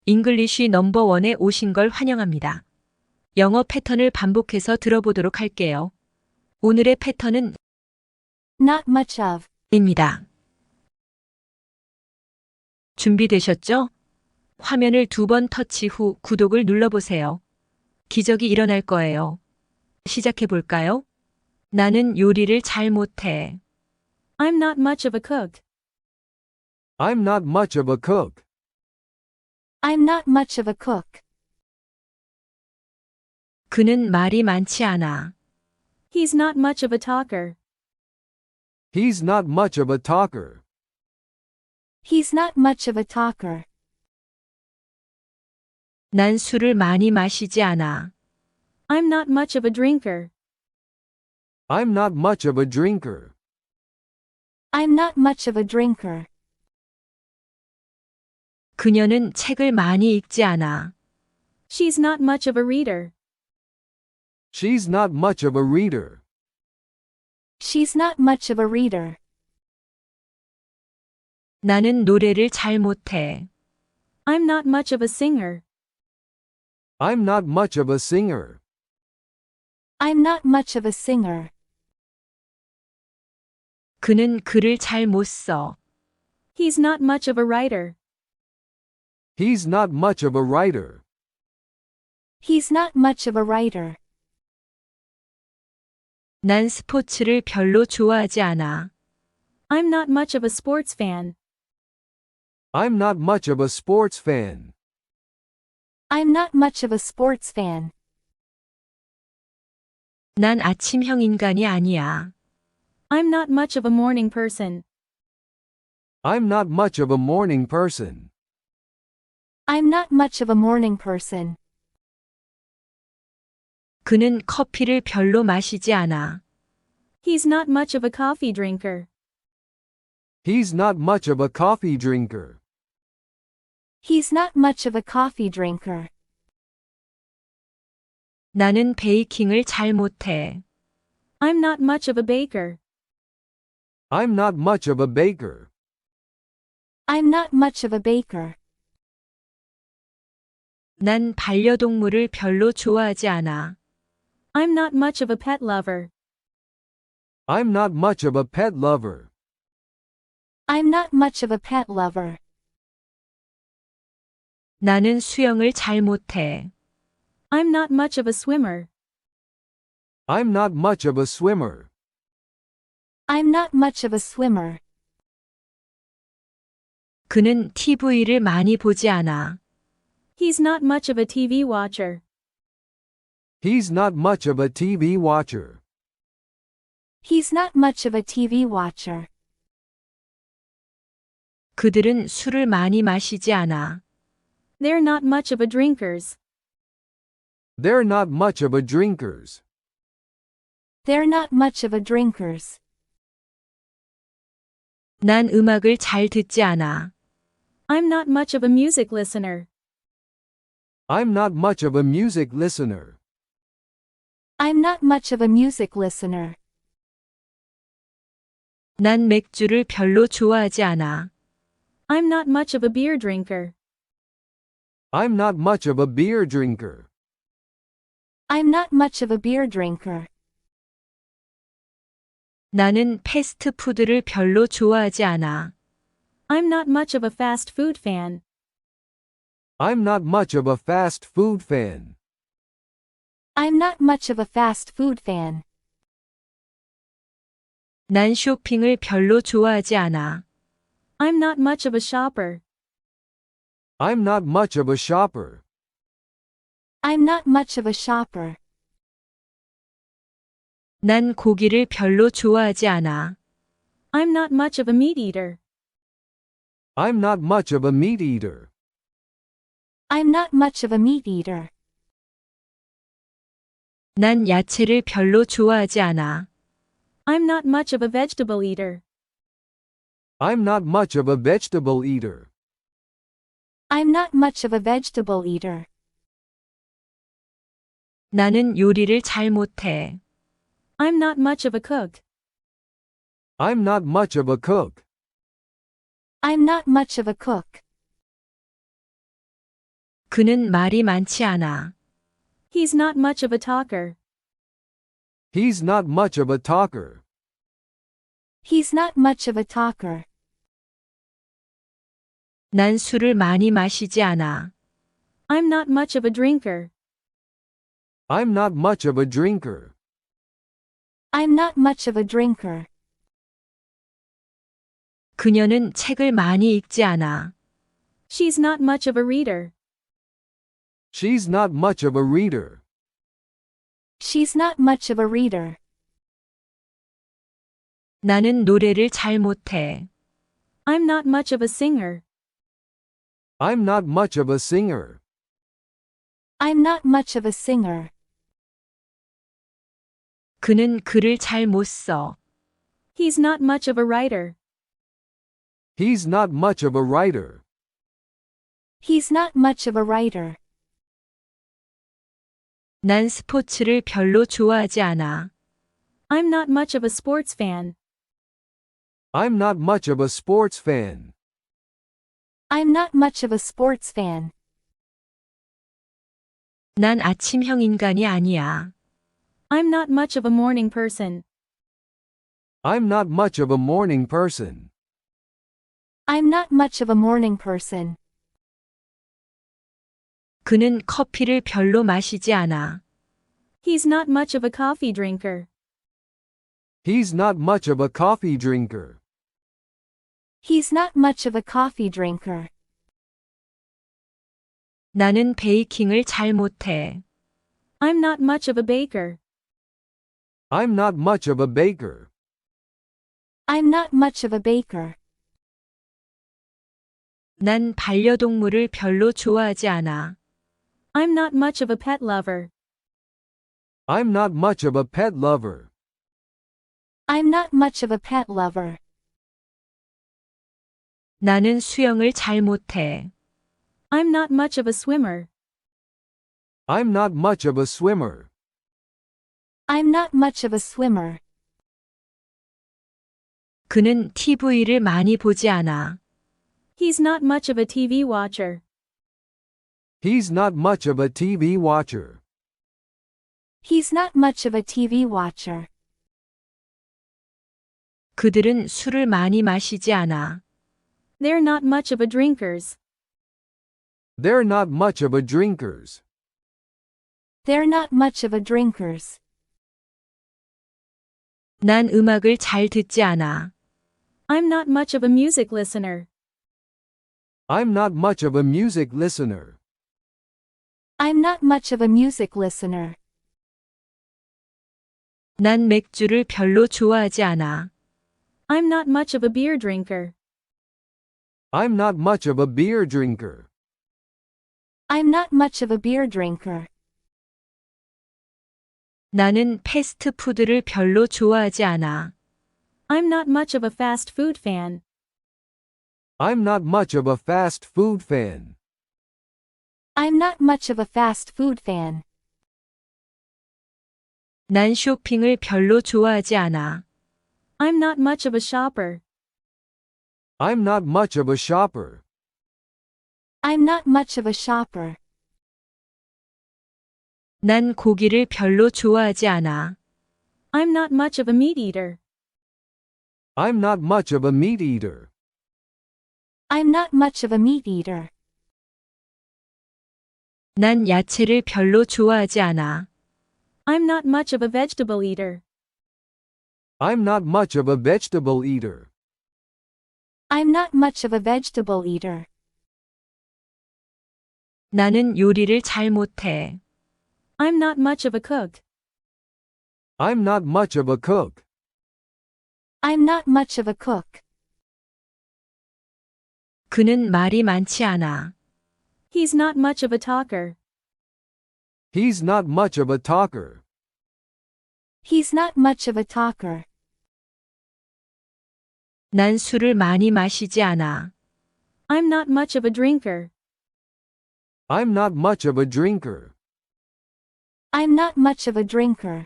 잉글리쉬 넘버원에 오신 걸 환영합니다. 영어 패턴을 반복해서 들어보도록 할게요. 오늘의 패턴은 Not much of. 입니다. 준비되셨죠? 화면을 2번 터치 후 구독을 눌러보세요. 기적이 일어날 거예요. 시작해 볼까요? 나는 요리를 잘 못해. I'm not much of a cook. I'm not much of a cook. I'm not much of a cook. 그는 말이 많지 않아. He's not much of a talker. He's not much of a talker. He's not much of a talker. 난 술을 많이 마시지 않아. I'm not much of a drinker. I'm not much of a drinker. I'm not much of a drinker. 그녀는 책을 많이 읽지 않아. She's not much of a reader. She's not much of a reader. She's not much of a reader. 나는 노래를 잘 못해. I'm not much of a singer. I'm not much of a singer. I'm not much of a singer. 그는 글을 잘 못 써. He's not much of a writer. He's not much of a writer. He's not much of a writer. 난 스포츠를 별로 좋아하지 않아. I'm not much of a sports fan. I'm not much of a sports fan. I'm not much of a sports fan. 난 아침형 인간이 아니야. I'm not much of a morning person. I'm not much of a morning person. I'm not much of a morning person. 그는 커피를 별로 마시지 않아. He's not much of a coffee drinker. He's not much of a coffee drinker. He's not much of a coffee drinker. 나는 베이킹을 잘 못해. I'm not much of a baker. I'm not much of a baker. I'm not much of a baker. 난 반려동물을 별로 좋아하지 않아. I'm not much of a pet lover. I'm not much of a pet lover. I'm not much of a pet lover. 나는 수영을 잘 못해. I'm not much of a swimmer. I'm not much of a swimmer. I'm not much of a swimmer. 그는 TV를 많이 보지 않아. He's not much of a TV watcher. He's not much of a TV watcher. He's not much of a TV watcher. 그들은 술을 많이 마시지 않아. They're not much of a drinkers. They're not much of a drinkers. They're not much of a drinkers. 난 음악을 잘 듣지 않아. I'm not much of a music listener. I'm not much of a music listener. I'm not much of a music listener. 난 맥주를 별로 좋아하지 않아. I'm not much of a beer drinker. I'm not much of a beer drinker. I'm not much of a beer drinker. 나는 패스트푸드를 별로 좋아하지 않아. I'm not much of a fast food fan. I'm not much of a fast food fan. I'm not much of a fast food fan. 난 쇼핑을 별로 좋아하지 않아. I'm not much of a shopper. I'm not much of a shopper. I'm not much of a shopper. 난 고기를 별로 좋아하지 않아. I'm not much of a meat eater. I'm not much of a meat eater. I'm not much of a meat eater. 난 야채를 별로 좋아하지 않아. I'm not much of a vegetable eater. I'm not much of a vegetable eater. I'm not much of a vegetable eater. 나는 요리를 잘 못해. I'm not much of a cook. I'm not much of a cook. I'm not much of a cook. 그는 말이 많지 않아. He's not much of a talker. He's not much of a talker. He's not much of a talker. 난 술을 많이 마시지 않아. I'm not much of a drinker. I'm not much of a drinker. I'm not much of a drinker. 그녀는 책을 많이 읽지 않아. She's not much of a reader. She's not much of a reader. She's not much of a reader. 나는 노래를 잘 못해. I'm not much of a singer. I'm not much of a singer. I'm not much of a singer. 그는 글을 잘 못 써. He's not much of a writer. He's not much of a writer. He's not much of a writer. 난 스포츠를 별로 좋아하지 않아. I'm not much of a sports fan. I'm not much of a sports fan. I'm not much of a sports fan. 난 아침형 인간이 아니야. I'm not much of a morning person. I'm not much of a morning person. I'm not much of a morning person. 그는 커피를 별로 마시지 않아. He's not much of a coffee drinker. He's not much of a coffee drinker. He's not much of a coffee drinker. 나는 베이킹을 잘 못해. I'm not much of a baker. I'm not much of a baker. I'm not much of a baker. 난 반려동물을 별로 좋아하지 않아. I'm not much of a pet lover. I'm not much of a pet lover. I'm not much of a pet lover. 나는 수영을 잘 못해. I'm not much of a swimmer. I'm not much of a swimmer. I'm not much of a swimmer. 그는 TV를 많이 보지 않아. He's not much of a TV watcher. He's not much of a TV watcher. He's not much of a TV watcher. 그들은 술을 많이 마시지 않아. They're not much of a drinkers. They're not much of a drinkers. They're not much of a drinkers. 난 음악을 잘 듣지 않아. I'm not much of a music listener. I'm not much of a music listener. I'm not much of a music listener. 난 맥주를 별로 좋아하지 않아. I'm not much of a beer drinker. I'm not much of a beer drinker. I'm not much of a beer drinker. 나는 패스트푸드를 별로 좋아하지 않아. I'm not much of a fast food fan. I'm not much of a fast food fan. I'm not much of a fast food fan. 난 쇼핑을 별로 좋아하지 않아. I'm not much of a shopper. I'm not much of a shopper. I'm not much of a shopper. 난 고기를 별로 좋아하지 않아. I'm not much of a meat eater. I'm not much of a meat eater. I'm not much of a meat eater. 난 야채를 별로 좋아하지 않아. I'm not much of a vegetable eater. I'm not much of a vegetable eater. I'm not much of a vegetable eater. 나는 요리를 잘 못해. I'm not much of a cook. I'm not much of a cook. I'm not much of a cook. 그는 말이 많지 않아. He's not much of a talker. He's not much of a talker. He's not much of a talker. 난 술을 많이 마시지 않아. I'm not much of a drinker. I'm not much of a drinker. I'm not much of a drinker.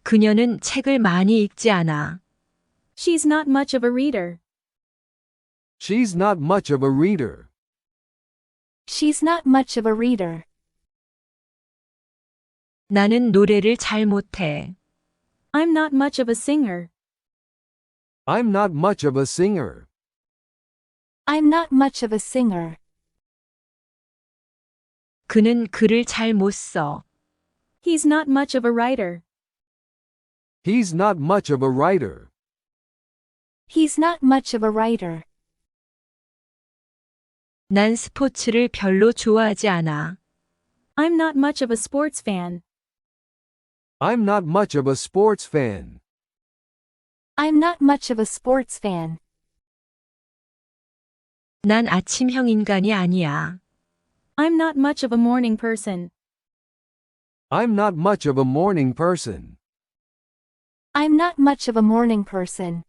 그녀는 책을 많이 읽지 않아. She's not much of a reader. She's not much of a reader. She's not much of a reader. 나는 노래를 잘 못해. I'm not much of a singer. I'm not much of a singer. I'm not much of a singer. 그는 글을 잘 못 써. He's not much of a writer. He's not much of a writer. He's not much of a writer. 난 스포츠를 별로 좋아하지 않아. I'm not much of a sports fan. I'm not much of a sports fan. I'm not much of a sports fan. 난 아침형 인간이 아니야. I'm not much of a morning person. I'm not much of a morning person. I'm not much of a morning person.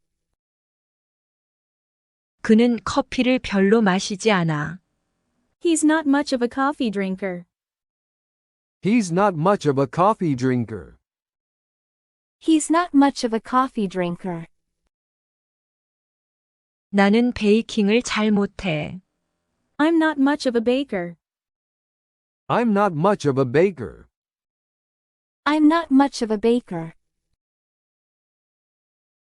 그는 커피를 별로 마시지 않아. He's not much of a coffee drinker. He's not much of a coffee drinker. He's not much of a coffee drinker. 나는 베이킹을 잘 못해. I'm not much of a baker. I'm not much of a baker. I'm not much of a baker.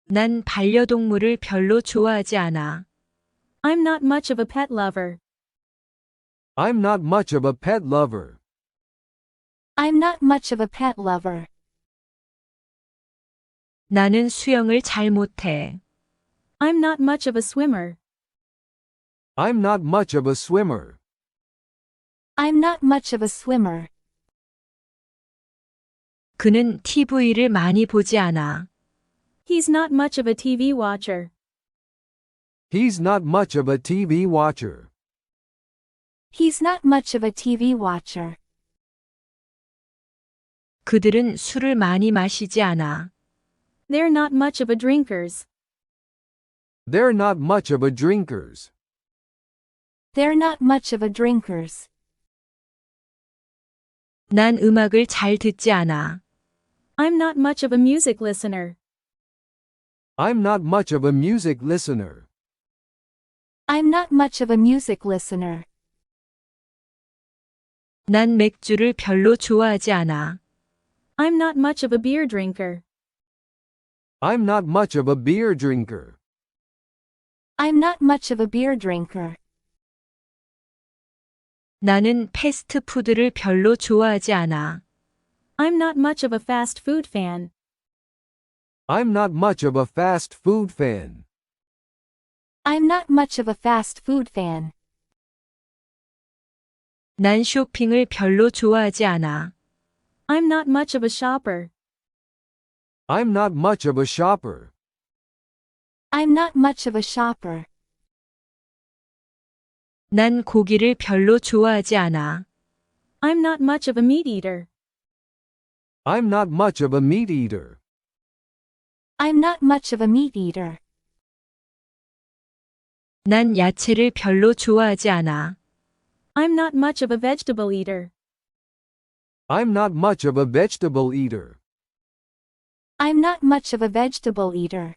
난 반려동물을 별로 좋아하지 않아. I'm not much of a pet lover. I'm not much of a pet lover. I'm not much of a pet lover. 나는 수영을 잘 못해. I'm not much of a swimmer. I'm not much of a swimmer. I'm not much of a swimmer. 그는 TV를 많이 보지 않아. He's not much of a TV watcher. He's not much of a TV watcher. He's not much of a TV watcher. 그들은 술을 많이 마시지 않아. They're not much of a drinkers. They're not much of a drinkers. They're not much of a drinkers. 난 음악을 잘 듣지 않아. I'm not much of a music listener. I'm not much of a music listener. I'm not much of a music listener. 난 맥주를 별로 좋아하지 않아. I'm not much of a beer drinker. I'm not much of a beer drinker. I'm not much of a beer drinker. 나는 패스트푸드를 별로 좋아하지 않아. I'm not much of a fast food fan. I'm not much of a fast food fan. I'm not much of a fast food fan. 난 쇼핑을 별로 좋아하지 않아. I'm not much of a shopper. I'm not much of a shopper. I'm not much of a shopper. 난 고기를 별로 좋아하지 않아. I'm not much of a meat eater. I'm not much of a meat eater. I'm not much of a meat eater. 난 야채를 별로 좋아하지 않아. I'm not much of a vegetable eater. I'm not much of a vegetable eater. I'm not much of a vegetable eater.